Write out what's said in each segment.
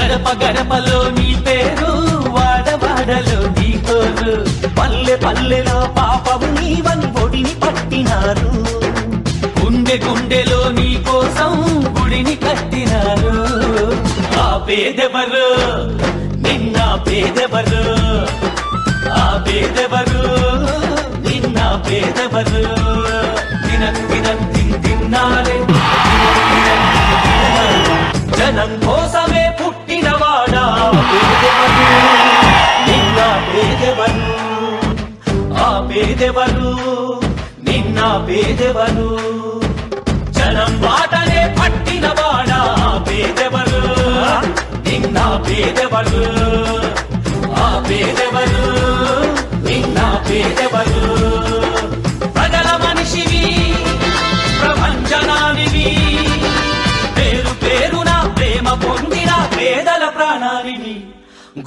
గడప గడపలో నీ పేరు, వాడవాడలో నీ కోరు, పల్లె పల్లెలో పాపము నీవని ఒడిని పట్టినారు, గుండె గుండెలో నీ కోసం గుడిని కట్టినారు. ఆ పేదెవరు నిన్న పేదెవరు, ఆ పేదెవరు నిన్న పేదెవరు, తిన్నారే జనం కోసమే పుట్టినవాడా పేదెవరు, నిన్న పేదెవరు, ఆ పేదెవరు నిన్న పేదెవరు, జనం బాటనే పట్టినవాడా పేదెవరు, నిన్న పేదెవరు, ఆ పేదెవరు నిన్న పేదెవరు. ప్రజల మనిషివి ప్రపంచనానివి, పేరు పేరున ప్రేమ పొందిన పేదల ప్రాణానివి,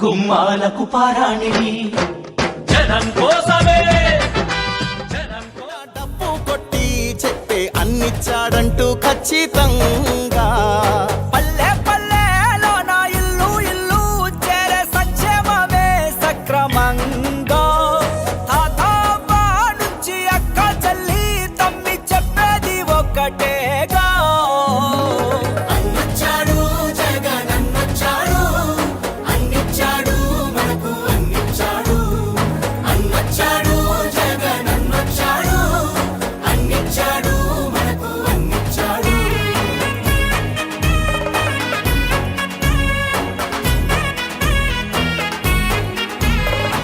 గుమ్మాలకు పారాణివి, జనం కోసమే డబ్బు కొట్టి చెప్పే అన్నిచ్చాడంటూ ఖచ్చితంగా, పల్లె పల్లెలో నా ఇల్లు ఇల్లు చేరే సంక్షేమమే సక్రమంగా, తాతవ్వ నుంచి అక్క చెల్లి తమ్మి చెప్పేది ఒక్కటేగా, అన్నొచ్చాడు జగన్ అన్నొచ్చాడు, అన్నిచ్చాడు మనకు అన్నిచ్చాడు, అన్నొచ్చాడు జగన్ అన్నొచ్చాడు, అన్నిచ్చాడు మనకు అన్నిచ్చాడు.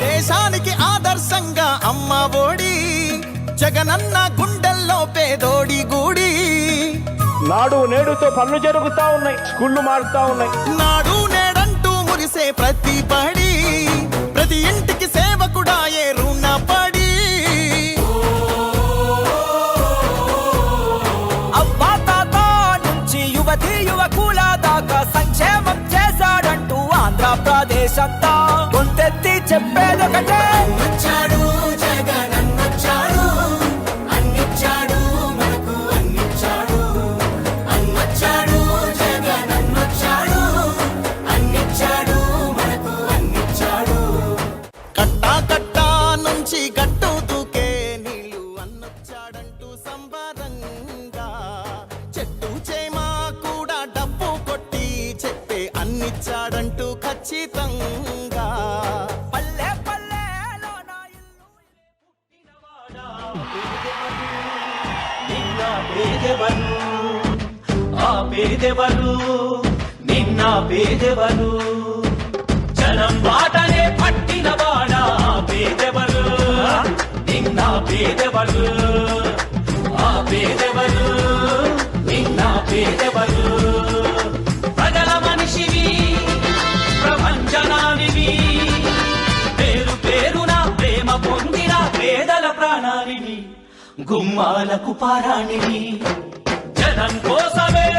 దేశానికి ఆదర్శంగా అమ్మ ఒడి, జగనన్న గుండెల్లో పేదోడి గూడి, నాడు నేడుతో పనులు జరుగుతా ఉన్నాయి, స్కూళ్లు మారుతా ఉన్నాయి, నాడు నేడంటూ మురిసే ప్రతి పడి, ప్రతి ఇంటికి సేవకుడా ఏ రుణపడి, అవ్వా తాత నుంచి యువతి యువకుల దాకా సంక్షేమం చేశాడంటూ ఆంధ్రప్రదేశ్ అంతా గొంతెత్తి చెప్పేదొకటే, అన్నొచ్చాడు జగన్ అన్నొచ్చాడు, అన్నిచ్చాడు మనకు అన్నిచ్చాడు, అన్నొచ్చాడు జగన్ అన్నొచ్చాడు, అన్నిచ్చాడు మనకు అన్నిచ్చాడు. కట్టా కట్టా నుంచి గట్టు దూకే నీళ్ళు అన్నొచ్చాడంటూ సంబరంగా, చెట్టు చేమా కూడా డబ్బు కొట్టి చెప్పే అన్నిచ్చాడంటూ ఖచ్చితంగా, పల్లె పల్లెలో నా ఇల్లు నిన్న పేదెవరు, ఆ పేదెవరు నిన్న పేదెవరు, జనం బాటనే పట్టినవాడా పేదెవరు, నిన్న పేదెవరు, ఆ పేదెవరు నిన్న పేదెవరు. ప్రజల మనిషివి ప్రపంచనానివి, పేరు పేరున ప్రేమ పొందిన పేదల ప్రాణానివి, గుమ్మాలకు పారాణివి, జనం కోసమే